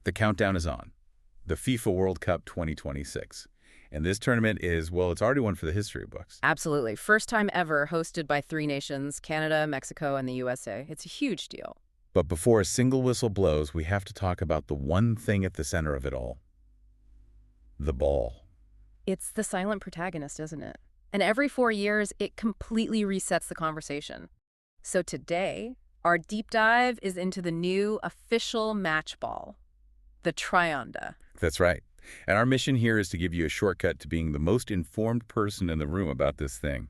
The countdown is on. The FIFA World Cup 2026. And this tournament is, well, it's already one for the history books. Absolutely. First time ever hosted by three nations, Canada, Mexico, and the USA. It's a huge deal. But before a single whistle blows, we have to talk about the one thing at the center of it all. The ball. It's the silent protagonist, isn't it? And every 4 years, it completely resets the conversation. So today, our deep dive is into the new official match ball, the Trionda. That's right. And our mission here is to give you a shortcut to being the most informed person in the room about this thing.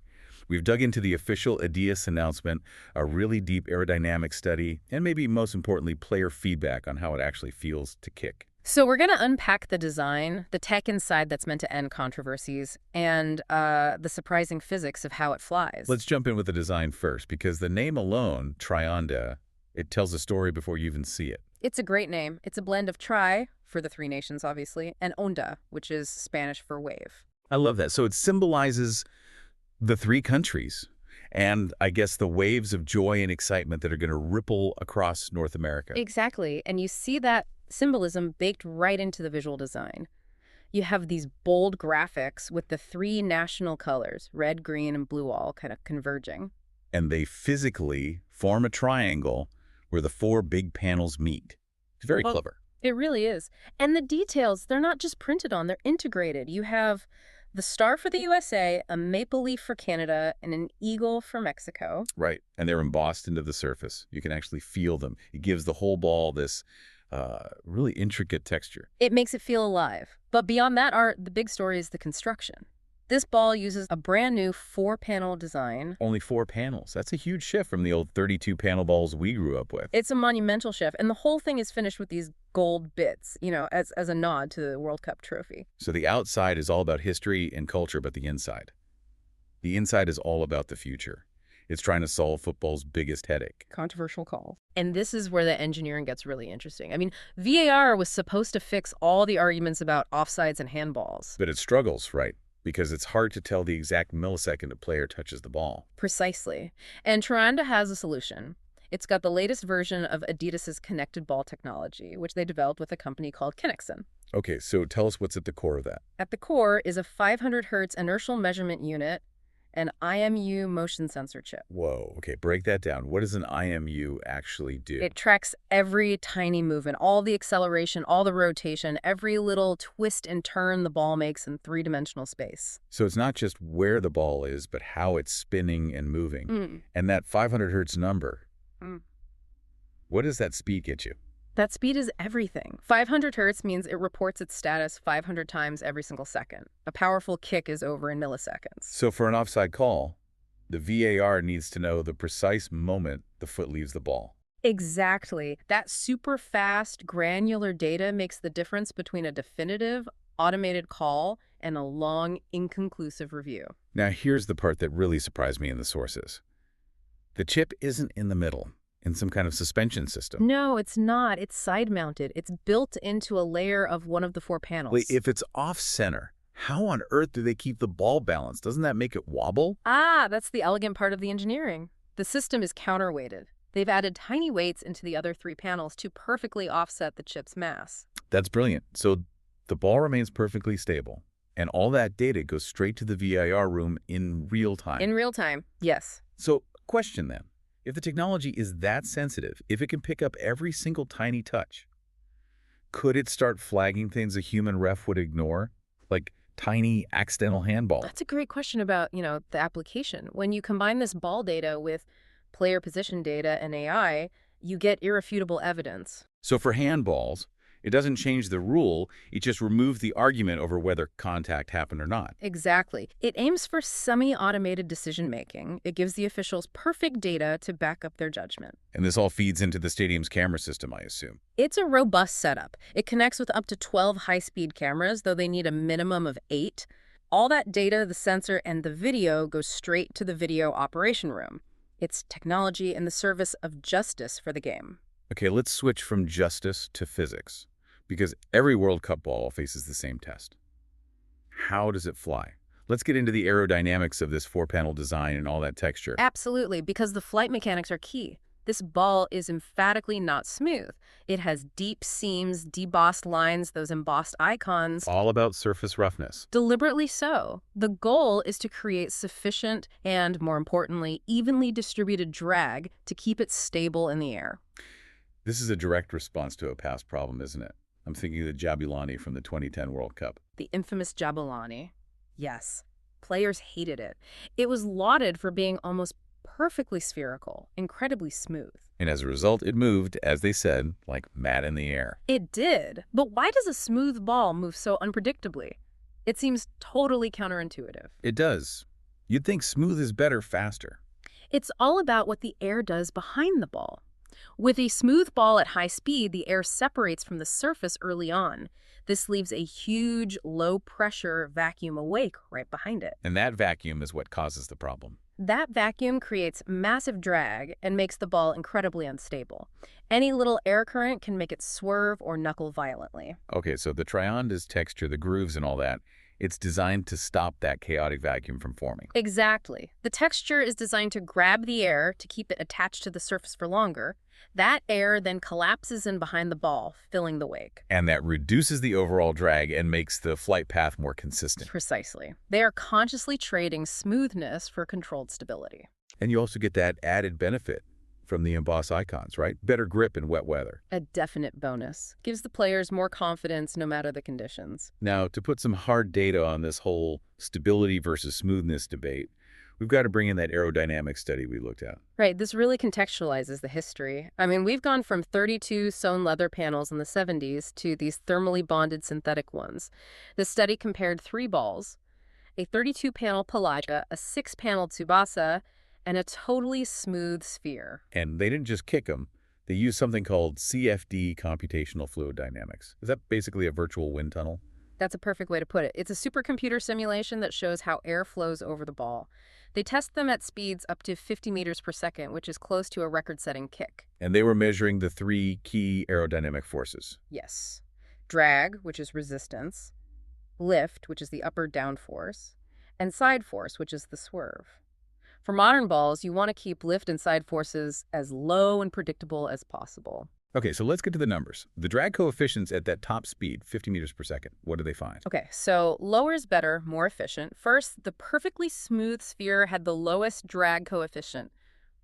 We've dug into the official Adidas announcement, a really deep aerodynamic study, and maybe most importantly, player feedback on how it actually feels to kick. So we're going to unpack the design, the tech inside that's meant to end controversies, and the surprising physics of how it flies. Let's jump in with the design first, because the name alone, Trionda, it tells a story before you even see it. It's a great name. It's a blend of tri, for the three nations obviously, and onda, which is Spanish for wave. I love that. So it symbolizes the three countries, and I guess the waves of joy and excitement that are going to ripple across North America. Exactly, and you see that symbolism baked right into the visual design. You have these bold graphics with the three national colors, red, green, and blue, all kind of converging. And they physically form a triangle where the four big panels meet. It's very clever. It really is. And the details, they're not just printed on, they're integrated. You have the star for the USA, a maple leaf for Canada, and an eagle for Mexico. Right, and they're embossed into the surface. You can actually feel them. It gives the whole ball this really intricate texture. It makes it feel alive. But beyond that art, the big story is the construction. This ball uses a brand new 4-panel design. Only 4 panels. That's a huge shift from the old 32-panel balls we grew up with. It's a monumental shift, and the whole thing is finished with these gold bits, you know, as a nod to the World Cup trophy. So the outside is all about history and culture, but the inside is all about the future. It's trying to solve football's biggest headache. Controversial call. And this is where the engineering gets really interesting. I mean, VAR was supposed to fix all the arguments about offsides and handballs. But it struggles, right? Because it's hard to tell the exact millisecond a player touches the ball. Precisely. And Trionda has a solution. It's got the latest version of Adidas's connected ball technology, which they developed with a company called Kinexon. Okay, so tell us what's at the core of that. At the core is a 500 hertz inertial measurement unit, an IMU motion sensor chip. Whoa, okay, break that down. What does an IMU actually do? It tracks every tiny movement, all the acceleration, all the rotation, every little twist and turn the ball makes in three-dimensional space. So it's not just where the ball is, but how it's spinning and moving. And that 500 hertz number, what does that speed get you? That speed is everything. 500 hertz means it reports its status 500 times every single second. A powerful kick is over in milliseconds. So for an offside call, the VAR needs to know the precise moment the foot leaves the ball. Exactly. That super fast, granular data makes the difference between a definitive, automated call and a long, inconclusive review. Now here's the part that really surprised me in the sources. The chip isn't in the middle, in some kind of suspension system. No, it's not. It's side-mounted. It's built into a layer of one of the 4 panels. Wait, if it's off-center, how on earth do they keep the ball balanced? Doesn't that make it wobble? Ah, that's the elegant part of the engineering. The system is counterweighted. They've added tiny weights into the other 3 panels to perfectly offset the chip's mass. That's brilliant. So the ball remains perfectly stable, and all that data goes straight to the VAR room in real time. In real time, yes. So, question then. If the technology is that sensitive, if it can pick up every single tiny touch, could it start flagging things a human ref would ignore? Like tiny accidental handball? That's a great question about, the application. When you combine this ball data with player position data and AI, you get irrefutable evidence. So for handballs, it doesn't change the rule, it just removes the argument over whether contact happened or not. Exactly. It aims for semi-automated decision-making. It gives the officials perfect data to back up their judgment. And this all feeds into the stadium's camera system, I assume. It's a robust setup. It connects with up to 12 high-speed cameras, though they need a minimum of 8. All that data, the sensor, and the video goes straight to the video operation room. It's technology in the service of justice for the game. Okay, let's switch from justice to physics, because every World Cup ball faces the same test. How does it fly? Let's get into the aerodynamics of this 4-panel design and all that texture. Absolutely, because the flight mechanics are key. This ball is emphatically not smooth. It has deep seams, debossed lines, those embossed icons. All about surface roughness. Deliberately so. The goal is to create sufficient and, more importantly, evenly distributed drag to keep it stable in the air. This is a direct response to a past problem, isn't it? I'm thinking of the Jabulani from the 2010 World Cup. The infamous Jabulani. Yes. Players hated it. It was lauded for being almost perfectly spherical, incredibly smooth. And as a result, it moved, as they said, like mad in the air. It did. But why does a smooth ball move so unpredictably? It seems totally counterintuitive. It does. You'd think smooth is better faster. It's all about what the air does behind the ball. With a smooth ball at high speed, the air separates from the surface early on. This leaves a huge, low-pressure vacuum awake right behind it. And that vacuum is what causes the problem. That vacuum creates massive drag and makes the ball incredibly unstable. Any little air current can make it swerve or knuckle violently. Okay, so the Trionda's texture, the grooves and all that, it's designed to stop that chaotic vacuum from forming. Exactly. The texture is designed to grab the air to keep it attached to the surface for longer. That air then collapses in behind the ball, filling the wake. And that reduces the overall drag and makes the flight path more consistent. Precisely. They are consciously trading smoothness for controlled stability. And you also get that added benefit from the embossed icons, right? Better grip in wet weather. A definite bonus. Gives the players more confidence no matter the conditions. Now, to put some hard data on this whole stability versus smoothness debate, we've got to bring in that aerodynamic study we looked at. Right, this really contextualizes the history. I mean, we've gone from 32 sewn leather panels in the 70s to these thermally bonded synthetic ones. The study compared 3 balls, a 32-panel Pelagia, a 6-panel Tsubasa, and a totally smooth sphere. And they didn't just kick them. They used something called CFD, computational fluid dynamics. Is that basically a virtual wind tunnel? That's a perfect way to put it. It's a supercomputer simulation that shows how air flows over the ball. They test them at speeds up to 50 meters per second, which is close to a record-setting kick. And they were measuring the 3 key aerodynamic forces. Yes. Drag, which is resistance, lift, which is the up-or-down force, and side force, which is the swerve. For modern balls, you want to keep lift and side forces as low and predictable as possible. Okay, so let's get to the numbers. The drag coefficients at that top speed, 50 meters per second, what do they find? Okay, so lower is better, more efficient. First, the perfectly smooth sphere had the lowest drag coefficient,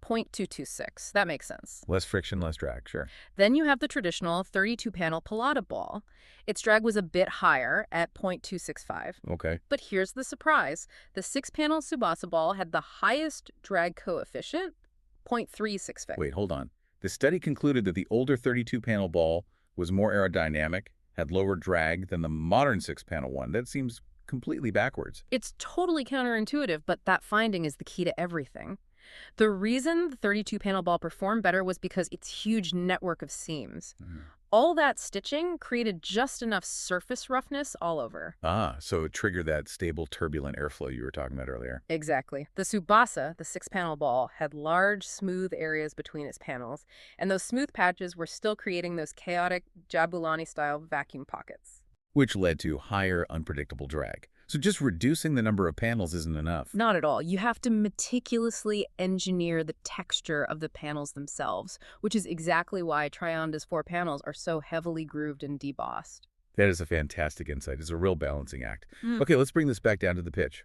0.226. That makes sense. Less friction, less drag, sure. Then you have the traditional 32-panel Pallotta ball. Its drag was a bit higher at 0.265. Okay. But here's the surprise. The 6-panel Tsubasa ball had the highest drag coefficient, 0.365. Wait, hold on. The study concluded that the older 32-panel ball was more aerodynamic, had lower drag than the modern 6-panel one. That seems completely backwards. It's totally counterintuitive, but that finding is the key to everything. The reason the 32-panel ball performed better was because its huge network of seams. All that stitching created just enough surface roughness all over. Ah, so it triggered that stable, turbulent airflow you were talking about earlier. Exactly. The Tsubasa, the 6-panel ball, had large, smooth areas between its panels, and those smooth patches were still creating those chaotic Jabulani-style vacuum pockets. Which led to higher, unpredictable drag. So just reducing the number of panels isn't enough. Not at all. You have to meticulously engineer the texture of the panels themselves, which is exactly why Trionda's 4 panels are so heavily grooved and debossed. That is a fantastic insight. It's a real balancing act. Okay, let's bring this back down to the pitch.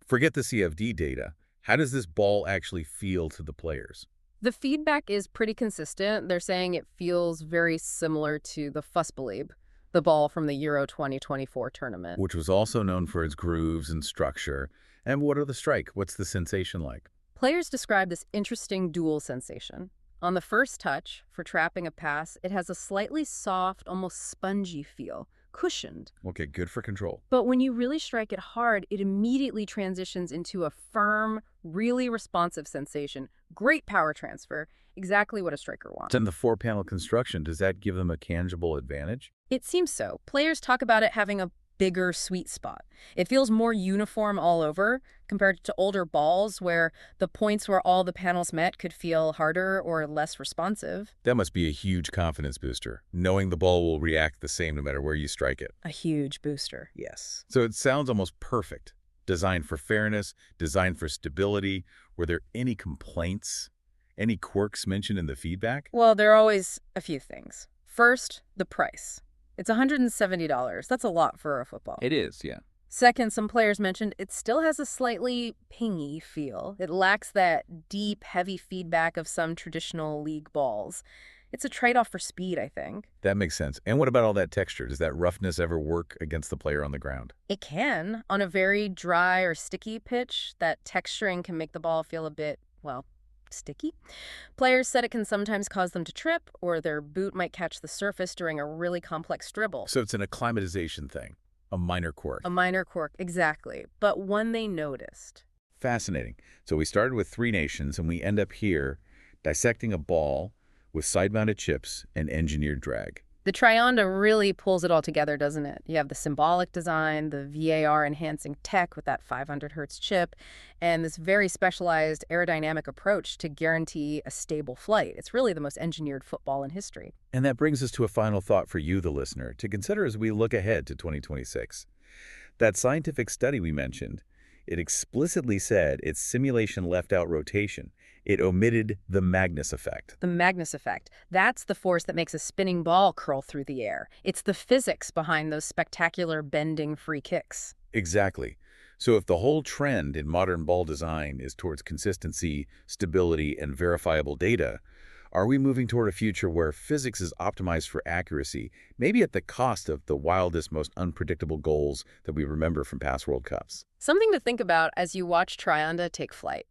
Forget the CFD data. How does this ball actually feel to the players? The feedback is pretty consistent. They're saying it feels very similar to the Fussbelieb, the ball from the Euro 2024 tournament. Which was also known for its grooves and structure. And what are the strike? What's the sensation like? Players describe this interesting dual sensation. On the first touch, for trapping a pass, it has a slightly soft, almost spongy feel, cushioned. Okay, good for control. But when you really strike it hard, it immediately transitions into a firm, really responsive sensation. Great power transfer, exactly what a striker wants. And the 4-panel construction, does that give them a tangible advantage? It seems so. Players talk about it having a bigger sweet spot. It feels more uniform all over compared to older balls where the points where all the panels met could feel harder or less responsive. That must be a huge confidence booster, knowing the ball will react the same no matter where you strike it. A huge booster. Yes. So it sounds almost perfect. Designed for fairness, designed for stability. Were there any complaints? Any quirks mentioned in the feedback? Well, there are always a few things. First, the price. It's $170. That's a lot for a football. It is, yeah. Second, some players mentioned it still has a slightly pingy feel. It lacks that deep, heavy feedback of some traditional league balls. It's a trade-off for speed, I think. That makes sense. And what about all that texture? Does that roughness ever work against the player on the ground? It can. On a very dry or sticky pitch, that texturing can make the ball feel a bit, well, sticky. Players said it can sometimes cause them to trip, or their boot might catch the surface during a really complex dribble. So it's an acclimatization thing, a minor quirk. A minor quirk, exactly, but one they noticed. Fascinating. So we started with 3 nations, and we end up here dissecting a ball with side-mounted chips and engineered drag. The Trionda really pulls it all together, doesn't it? You have the symbolic design, the VAR enhancing tech with that 500 hertz chip, and this very specialized aerodynamic approach to guarantee a stable flight. It's really the most engineered football in history. And that brings us to a final thought for you, the listener, to consider as we look ahead to 2026. That scientific study we mentioned, it explicitly said its simulation left out rotation. It omitted the Magnus effect. The Magnus effect. That's the force that makes a spinning ball curl through the air. It's the physics behind those spectacular bending free kicks. Exactly. So if the whole trend in modern ball design is towards consistency, stability, and verifiable data, are we moving toward a future where physics is optimized for accuracy, maybe at the cost of the wildest, most unpredictable goals that we remember from past World Cups? Something to think about as you watch Trionda take flight.